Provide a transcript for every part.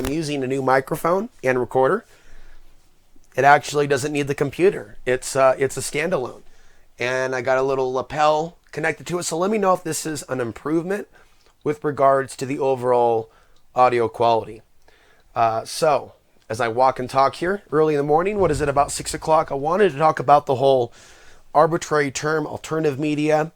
am using a new microphone and recorder. It actually doesn't need the computer. It's a standalone. And I got a little lapel connected to it. So let me know if this is an improvement with regards to the overall audio quality. So as I walk and talk here early in the morning, what is it, about 6 o'clock? I wanted to talk about the whole arbitrary term, alternative media,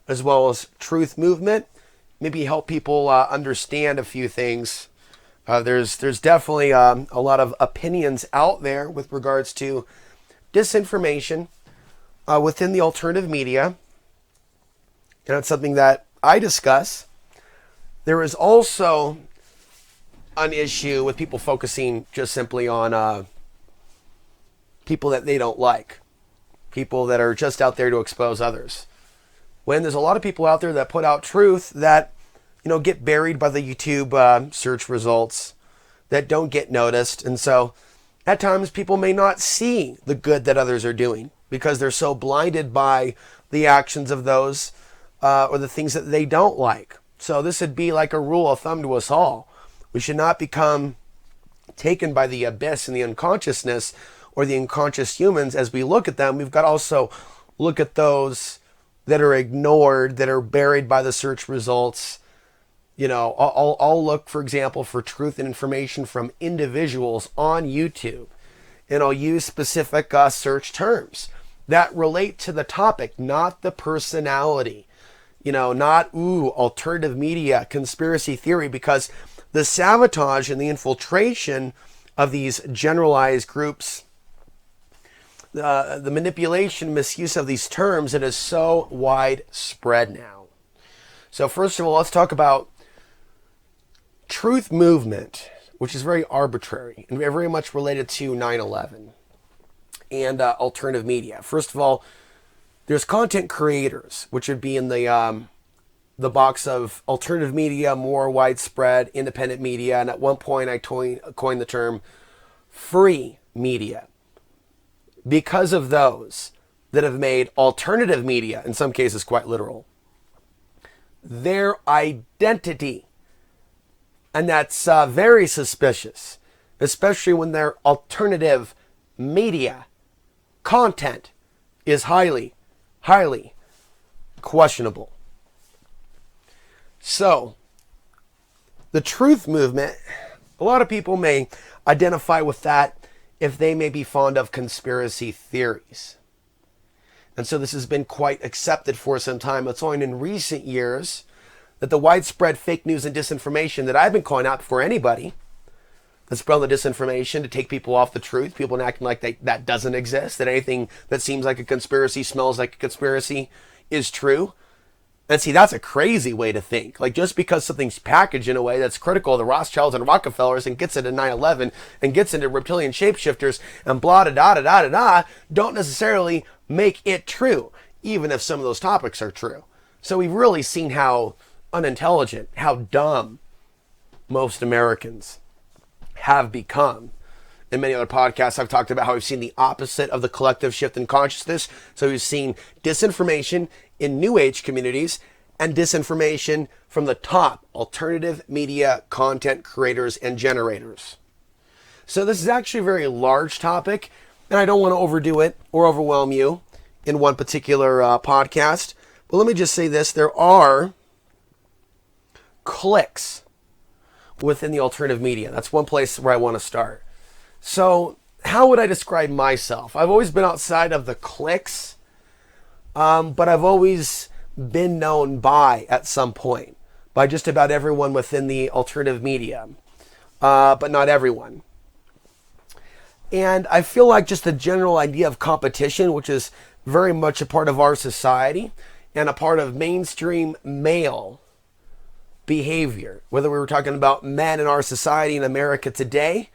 as well as truth movement. Maybe help people understand a few things. There's definitely a lot of opinions out there with regards to disinformation within the alternative media. And it's something that I discuss. There is also an issue with people focusing just simply on people that they don't like. People that are just out there to expose others. When there's a lot of people out there that put out truth that, get buried by the YouTube search results, that don't get noticed. And so at times people may not see the good that others are doing because they're so blinded by the actions of those or the things that they don't like. So this would be like a rule of thumb to us all. We should not become taken by the abyss and the unconsciousness or the unconscious humans. As we look at them, we've got to also look at those that are ignored, that are buried by the search results. I'll look, for example, for truth and information from individuals on YouTube, and I'll use specific search terms that relate to the topic, not the personality. Not, alternative media, conspiracy theory, because the sabotage and the infiltration of these generalized groups, the manipulation, misuse of these terms, it is so widespread now. So first of all, let's talk about truth movement, which is very arbitrary and very much related to 9/11 and alternative media. First of all, there's content creators, which would be in the box of alternative media, more widespread, independent media. And at one point I coined the term free media because of those that have made alternative media, in some cases quite literal, their identity. And that's very suspicious, especially when their alternative media content is highly questionable. So, the truth movement, a lot of people may identify with that if they may be fond of conspiracy theories. And so this has been quite accepted for some time. It's only in recent years that the widespread fake news and disinformation that I've been calling out before anybody that's spread the disinformation to take people off the truth, people acting like that doesn't exist, that anything that seems like a conspiracy, smells like a conspiracy is true. And see, that's a crazy way to think. Like, just because something's packaged in a way that's critical of the Rothschilds and Rockefellers and gets into 9/11 and gets into reptilian shapeshifters and blah da da da da da da, don't necessarily make it true, even if some of those topics are true. So we've really seen how unintelligent, how dumb most Americans have become. In many other podcasts, I've talked about how we've seen the opposite of the collective shift in consciousness. So we've seen disinformation in New Age communities and disinformation from the top alternative media content creators and generators. So this is actually a very large topic, and I don't want to overdo it or overwhelm you in one particular podcast. But let me just say this. There are cliques within the alternative media. That's one place where I want to start. So how would I describe myself? I've always been outside of the cliques, but I've always been known at some point, by just about everyone within the alternative media, but not everyone. And I feel like just the general idea of competition, which is very much a part of our society and a part of mainstream male behavior, whether we were talking about men in our society in America today,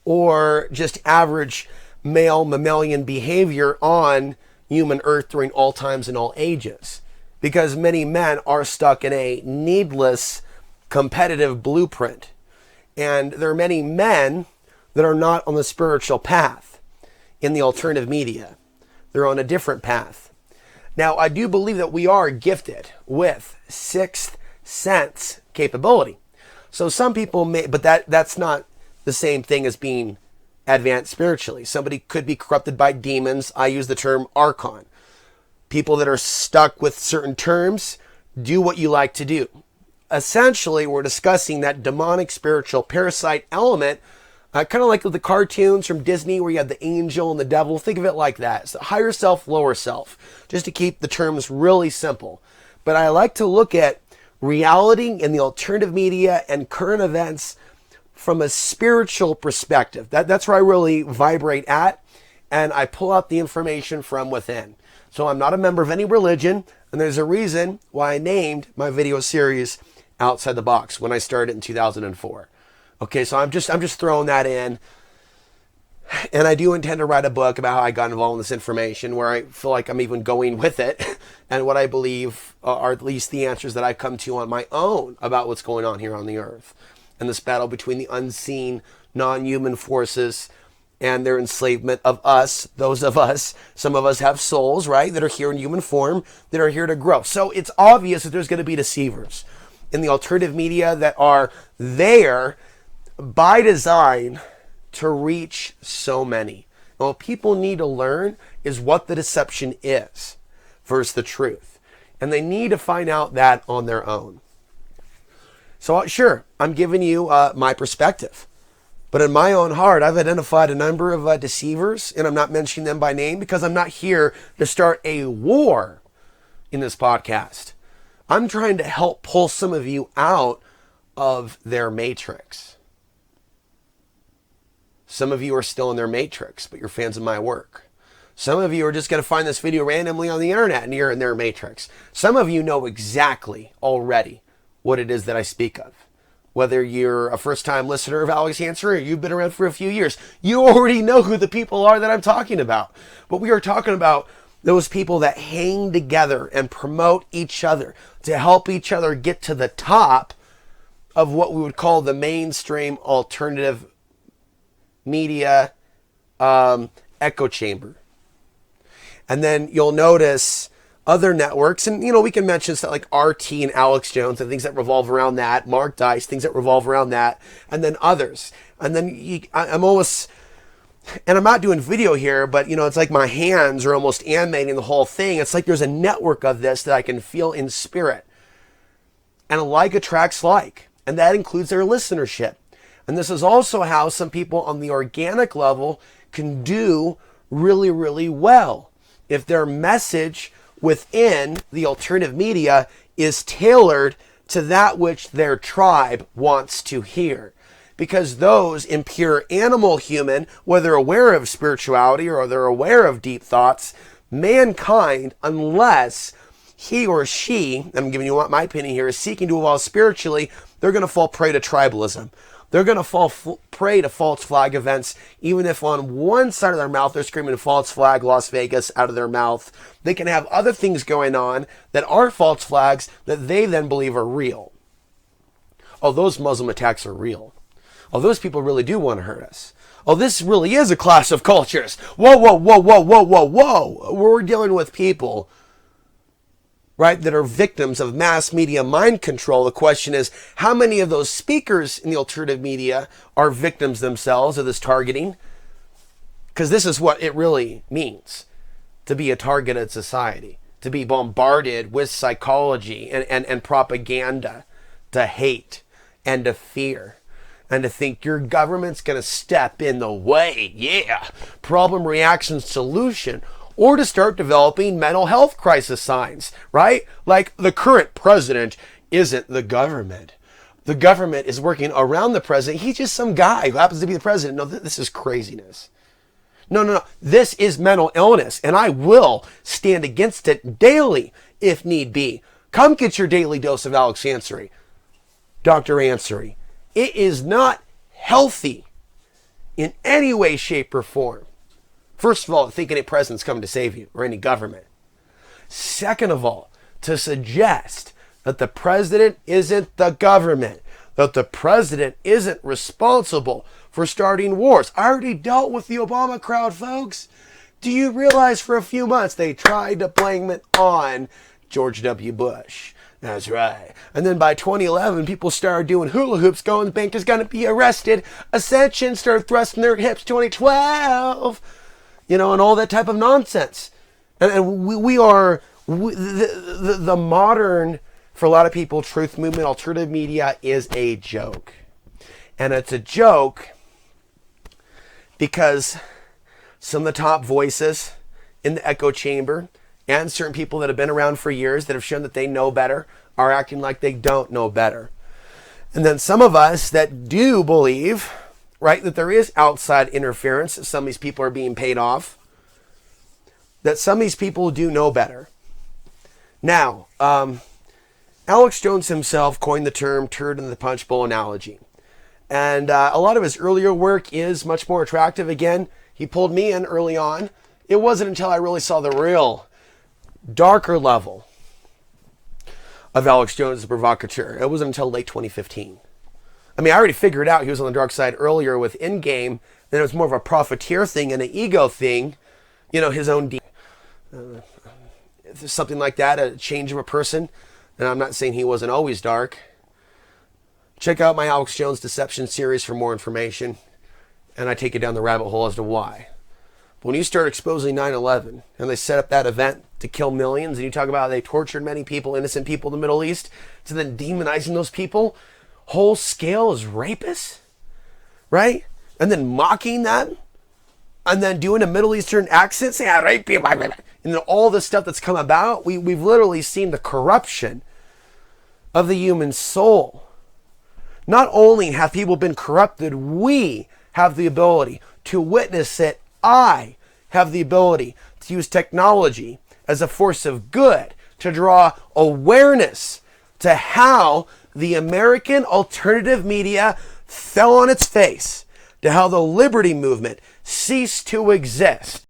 or just average male mammalian behavior on human earth during all times and all ages. Because many men are stuck in a needless competitive blueprint. And there are many men that are not on the spiritual path in the alternative media. They're on a different path. Now, I do believe that we are gifted with sixth sense capability. So some people may, but that's not the same thing as being advanced spiritually. Somebody could be corrupted by demons. I use the term archon. People that are stuck with certain terms, do what you like to do. Essentially, we're discussing that demonic spiritual parasite element, kind of like the cartoons from Disney where you have the angel and the devil. Think of it like that. It's the higher self, lower self, just to keep the terms really simple. But I like to look at reality in the alternative media and current events from a spiritual perspective. That's where I really vibrate at, and I pull out the information from within. So I'm not a member of any religion, and there's a reason why I named my video series Outside the Box when I started in 2004. Okay, so I'm just throwing that in. And I do intend to write a book about how I got involved in this information, where I feel like I'm even going with it, and what I believe are at least the answers that I've come to on my own about what's going on here on the earth. And this battle between the unseen, non-human forces and their enslavement of us, those of us. Some of us have souls, right, that are here in human form, that are here to grow. So it's obvious that there's going to be deceivers in the alternative media that are there by design to reach so many. And what people need to learn is what the deception is versus the truth. And they need to find out that on their own. So sure, I'm giving you my perspective. But in my own heart, I've identified a number of deceivers, and I'm not mentioning them by name because I'm not here to start a war in this podcast. I'm trying to help pull some of you out of their matrix. Some of you are still in their matrix, but you're fans of my work. Some of you are just going to find this video randomly on the internet and you're in their matrix. Some of you know exactly already what it is that I speak of. Whether you're a first-time listener of Alex Answer or you've been around for a few years, you already know who the people are that I'm talking about. But we are talking about those people that hang together and promote each other to help each other get to the top of what we would call the mainstream alternative media echo chamber. And then you'll notice other networks, and we can mention stuff like RT and Alex Jones and things that revolve around that, Mark Dice, things that revolve around that, and then others. And then I'm almost, and I'm not doing video here, but it's like my hands are almost animating the whole thing. It's like there's a network of this that I can feel in spirit. And like attracts like, and that includes their listenership. And this is also how some people on the organic level can do really, really well. If their message within the alternative media is tailored to that which their tribe wants to hear. Because those in pure animal human, whether aware of spirituality or they're aware of deep thoughts, mankind, unless he or she, I'm giving you my opinion here, is seeking to evolve spiritually, they're going to fall prey to tribalism. They're going to fall prey to false flag events, even if on one side of their mouth they're screaming false flag Las Vegas out of their mouth. They can have other things going on that are false flags that they then believe are real. Oh, those Muslim attacks are real. Oh, those people really do want to hurt us. Oh, this really is a clash of cultures. Whoa, whoa, whoa, whoa, whoa, whoa, whoa. We're dealing with people, right, that are victims of mass media mind control. The question is, how many of those speakers in the alternative media are victims themselves of this targeting? Because this is what it really means to be a targeted society, to be bombarded with psychology and propaganda, to hate and to fear, and to think your government's going to step in the way. Yeah, problem, reaction, solution. Or to start developing mental health crisis signs, right? Like the current president isn't the government. The government is working around the president. He's just some guy who happens to be the president. No, this is craziness. No. This is mental illness, and I will stand against it daily if need be. Come get your daily dose of Alex Ansary. Dr. Ansary. It is not healthy in any way, shape, or form. First of all, thinking a president's coming to save you, or any government. Second of all, to suggest that the president isn't the government, that the president isn't responsible for starting wars. I already dealt with the Obama crowd, folks. Do you realize for a few months they tried to blame it on George W. Bush? That's right. And then by 2011, people started doing hula hoops, going, the bank is going to be arrested. Ascension started thrusting their hips, 2012, and all that type of nonsense. And the modern, for a lot of people, truth movement, alternative media is a joke. And it's a joke because some of the top voices in the echo chamber and certain people that have been around for years that have shown that they know better are acting like they don't know better. And then some of us that do believe, right, that there is outside interference, that some of these people are being paid off, that some of these people do know better. Now, Alex Jones himself coined the term turd in the punch bowl analogy. And a lot of his earlier work is much more attractive. Again, he pulled me in early on. It wasn't until I really saw the real darker level of Alex Jones as a provocateur. It wasn't until late 2015. I mean, I already figured out he was on the dark side earlier with Endgame. Then it was more of a profiteer thing and an ego thing, his own something like that, a change of a person. And I'm not saying he wasn't always dark. Check out my Alex Jones Deception series for more information. And I take you down the rabbit hole as to why. But when you start exposing 9/11 and they set up that event to kill millions, and you talk about how they tortured many people, innocent people in the Middle East, to then demonizing those people whole scale as rapists, right? And then mocking them, and then doing a Middle Eastern accent, saying, I rape you, and then all the stuff that's come about, we've literally seen the corruption of the human soul. Not only have people been corrupted, we have the ability to witness it. I have the ability to use technology as a force of good to draw awareness to how the American alternative media fell on its face, to how the liberty movement ceased to exist.